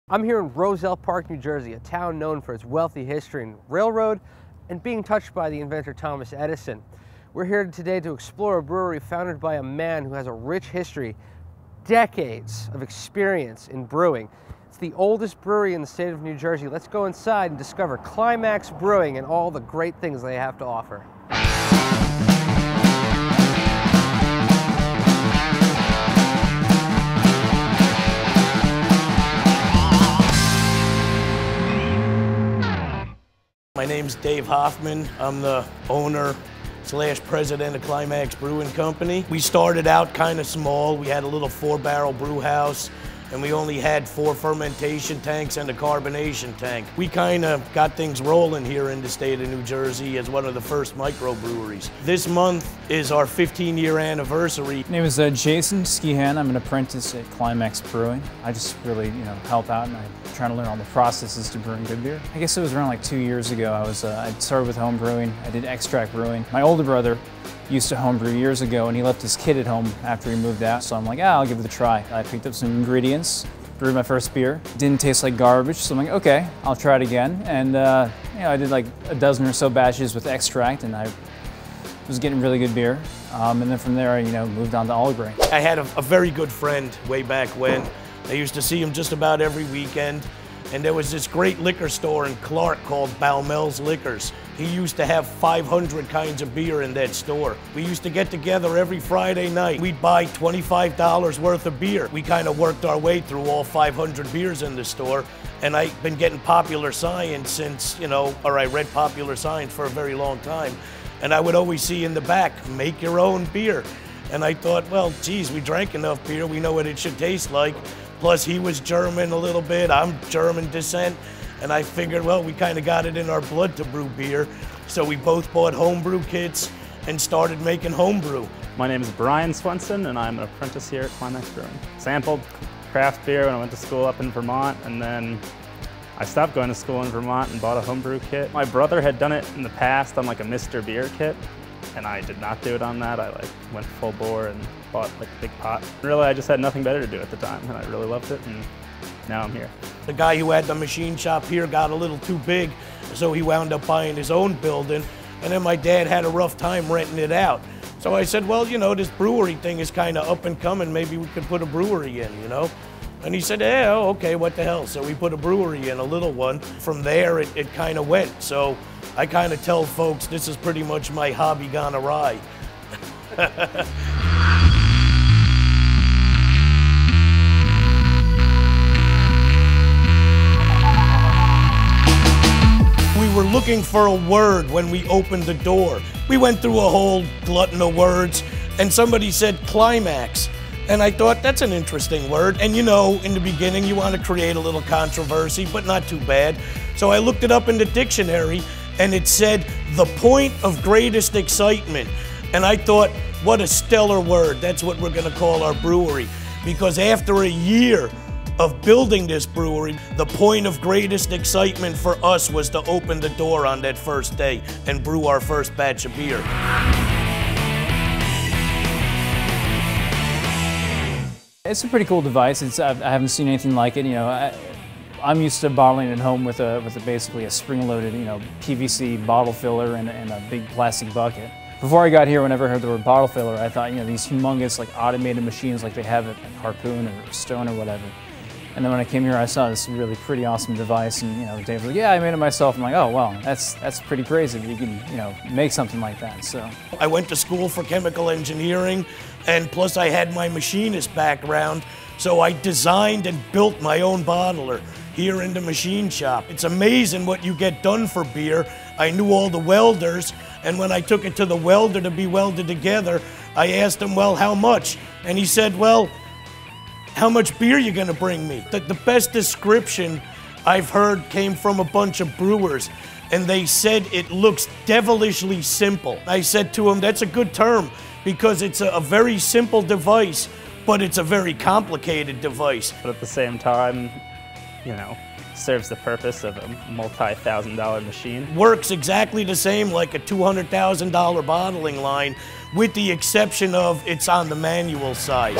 I'm here in Roselle Park, New Jersey, a town known for its wealthy history and railroad and being touched by the inventor Thomas Edison. We're here today to explore a brewery founded by a man who has a rich history, decades of experience in brewing. It's the oldest brewery in the state of New Jersey. Let's go inside and discover Climax Brewing and all the great things they have to offer. My name's Dave Hoffmann. I'm the owner / president of Climax Brewing Company. We started out kind of small. We had a little 4-barrel brew house, and we only had 4 fermentation tanks and a carbonation tank. We kind of got things rolling here in the state of New Jersey as one of the first microbreweries. This month is our 15-year anniversary. My name is Jason Ceyhan. I'm an apprentice at Climax Brewing. I just really, help out, and I'm trying to learn all the processes to brewing good beer. I guess it was around like 2 years ago. I started with home brewing. I did extract brewing. My older brother used to homebrew years ago, and he left his kid at home after he moved out. So I'm like, I'll give it a try. I picked up some ingredients, brewed my first beer. Didn't taste like garbage, so I'm like, okay, I'll try it again. And I did like a dozen or so batches with extract, and I was getting really good beer. And then from there, I moved on to all grain. I had a very good friend way back when. I used to see him just about every weekend. And there was this great liquor store in Clark called Balmel's Liquors. He used to have 500 kinds of beer in that store. We used to get together every Friday night. We'd buy $25 worth of beer. We kind of worked our way through all 500 beers in the store. And I've been getting Popular Science since, I read Popular Science for a very long time. And I would always see in the back, make your own beer. And I thought, well, geez, we drank enough beer, we know what it should taste like. Plus, he was German a little bit, I'm German descent, and I figured, well, we kind of got it in our blood to brew beer, so we both bought homebrew kits and started making homebrew. My name is Brian Swanson, and I'm an apprentice here at Climax Brewing. Sampled craft beer when I went to school up in Vermont, and then I stopped going to school in Vermont and bought a homebrew kit. My brother had done it in the past on like a Mr. Beer kit, and I did not do it on that. I went full bore and bought like a big pot. Really, I just had nothing better to do at the time, and I really loved it, and now I'm here. The guy who had the machine shop here got a little too big, so he wound up buying his own building, and then my dad had a rough time renting it out. So I said, well, this brewery thing is kind of up and coming, maybe we could put a brewery in, And he said, yeah, okay, what the hell? So we put a brewery in, a little one. From there, it kind of went. So I kind of tell folks this is pretty much my hobby gone awry. We were looking for a word when we opened the door. We went through a whole glutton of words, and somebody said climax. And I thought, that's an interesting word. And in the beginning, you want to create a little controversy, but not too bad. So I looked it up in the dictionary, and it said, the point of greatest excitement. And I thought, what a stellar word. That's what we're going to call our brewery. Because after a year of building this brewery, the point of greatest excitement for us was to open the door on that first day and brew our first batch of beer. It's a pretty cool device. I haven't seen anything like it. I'm used to bottling at home with basically a spring-loaded, PVC bottle filler and a big plastic bucket. Before I got here, whenever I heard the word bottle filler, I thought, these humongous automated machines like they have at Harpoon or Stone or whatever. And then when I came here, I saw this really pretty awesome device, and Dave was like, "Yeah, I made it myself." I'm like, "Oh, wow, that's pretty crazy that you can make something like that." So I went to school for chemical engineering, and plus I had my machinist background, so I designed and built my own bottler here in the machine shop. It's amazing what you get done for beer. I knew all the welders, and when I took it to the welder to be welded together, I asked him, well, how much? And he said, well, how much beer you gonna bring me? The best description I've heard came from a bunch of brewers, and they said it looks devilishly simple. I said to him, that's a good term, because it's a very simple device, but it's a very complicated device. But at the same time, serves the purpose of a multi-$1,000 machine. Works exactly the same like a $200,000 bottling line, with the exception of it's on the manual side.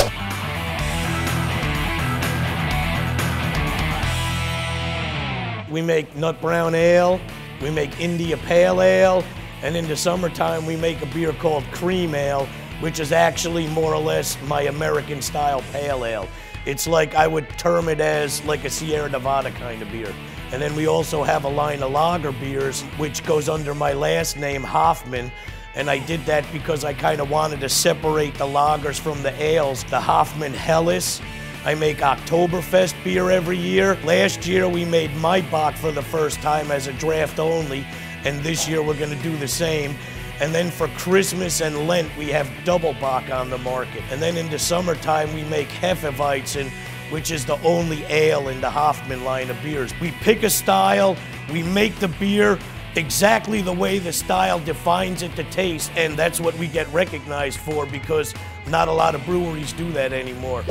We make nut brown ale, we make India Pale Ale, and in the summertime we make a beer called cream ale, which is actually more or less my American style pale ale. It's like, I would term it as like a Sierra Nevada kind of beer. And then we also have a line of lager beers, which goes under my last name, Hoffman. And I did that because I kind of wanted to separate the lagers from the ales. The Hoffman Helles. I make Oktoberfest beer every year. Last year we made Maibach for the first time as a draft only, and this year we're gonna do the same. And then for Christmas and Lent, we have Double Bock on the market. And then in the summertime, we make Hefeweizen, which is the only ale in the Hoffman line of beers. We pick a style, we make the beer exactly the way the style defines it to taste, and that's what we get recognized for, because not a lot of breweries do that anymore.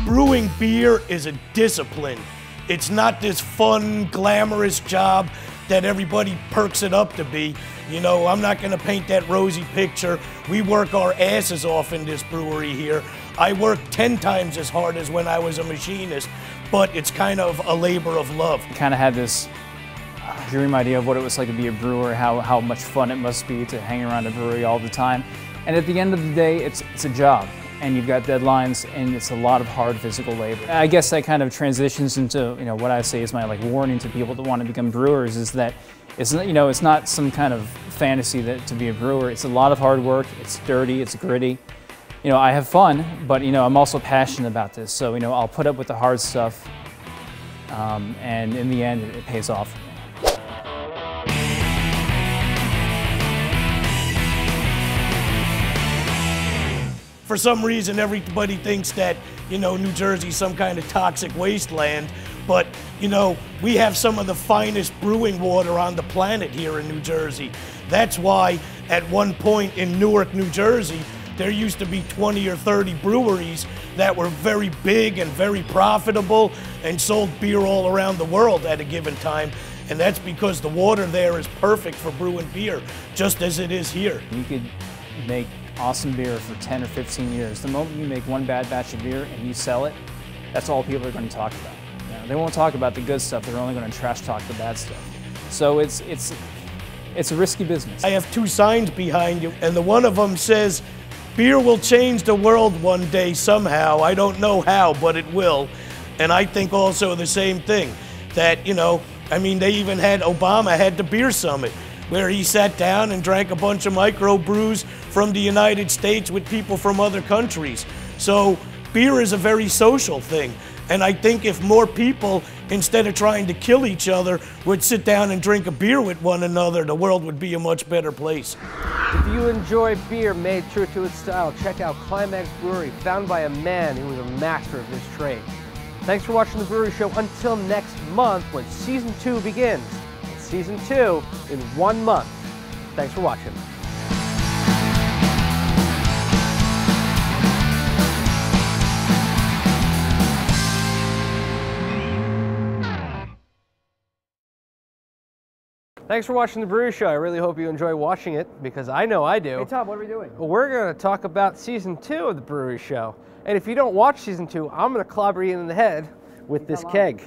Brewing beer is a discipline. It's not this fun, glamorous job that everybody perks it up to be. You know, I'm not gonna paint that rosy picture. We work our asses off in this brewery here. I work 10 times as hard as when I was a machinist, but it's kind of a labor of love. I kind of had this dream idea of what it was like to be a brewer, how much fun it must be to hang around a brewery all the time. And at the end of the day, it's a job. And you've got deadlines, and it's a lot of hard physical labor. I guess that kind of transitions into, you know, what I say is my warning to people that want to become brewers, is that it's not, it's not some kind of fantasy that to be a brewer. It's a lot of hard work. It's dirty. It's gritty. You know, I have fun, but I'm also passionate about this. So I'll put up with the hard stuff, and in the end, it pays off. For some reason, everybody thinks that, New Jersey's some kind of toxic wasteland, but, we have some of the finest brewing water on the planet here in New Jersey. That's why, at one point in Newark, New Jersey, there used to be 20 or 30 breweries that were very big and very profitable and sold beer all around the world at a given time. And that's because the water there is perfect for brewing beer, just as it is here. You could make awesome beer for 10 or 15 years. The moment you make one bad batch of beer and you sell it, that's all people are going to talk about. They won't talk about the good stuff. They're only going to trash talk the bad stuff. So it's a risky business. I have two signs behind you, and the one of them says, "Beer will change the world one day somehow. I don't know how, but it will." And I think also the same thing, that, they even had, Obama had the beer summit, where he sat down and drank a bunch of microbrews from the United States with people from other countries. So beer is a very social thing. And I think if more people, instead of trying to kill each other, would sit down and drink a beer with one another, the world would be a much better place. If you enjoy beer made true to its style, check out Climax Brewery, founded by a man who was a master of his trade. Thanks for watching The Brewery Show. Until next month, when Season 2 begins. Season 2 in 1 month. Thanks for watching. Thanks for watching The Brewery Show. I really hope you enjoy watching it, because I know I do. Hey Tom, what are we doing? Well, we're going to talk about Season 2 of The Brewery Show. And if you don't watch Season 2, I'm going to clobber you in the head with this keg.